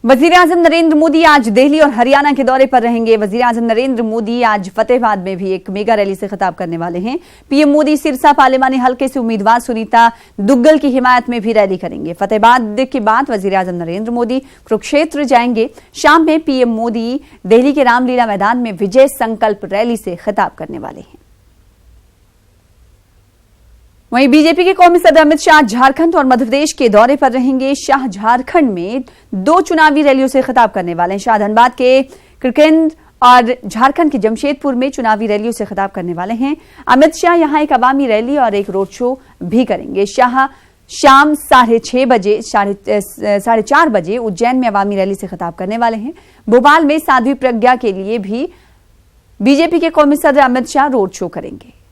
वजीर-ए-आज़म नरेंद्र मोदी आज दिल्ली और हरियाणा के दौरे पर रहेंगे। वजीर-ए-आज़म नरेंद्र मोदी आज फतेहाबाद में भी एक मेगा रैली से खिताब करने वाले हैं। पीएम मोदी सिरसा पार्लिमानी हलके से उम्मीदवार सुनीता दुग्गल की हिमायत में भी रैली करेंगे। फतेहाबाद के बाद वजीर-ए-आज़म नरेंद्र मोदी कुरुक्षेत्र जाएंगे। शाम में पीएम मोदी दिल्ली के रामलीला मैदान में विजय संकल्प रैली से खिताब करने वाले हैं। वहीं बीजेपी के कौमी सदर अमित शाह झारखंड और मध्य प्रदेश के दौरे पर रहेंगे। शाह झारखंड में 2 चुनावी रैलियों से खिताब करने वाले हैं। शाह धनबाद के किरकेंद और झारखंड के जमशेदपुर में चुनावी रैलियों से खिताब करने वाले हैं। अमित शाह यहां एक अवामी रैली और एक रोड शो भी करेंगे। शाह शाम 4:30 बजे उज्जैन में अवामी रैली से खिताब करने वाले हैं। भोपाल में साध्वी प्रज्ञा के लिए भी बीजेपी के कौमी सदर अमित शाह रोड शो करेंगे।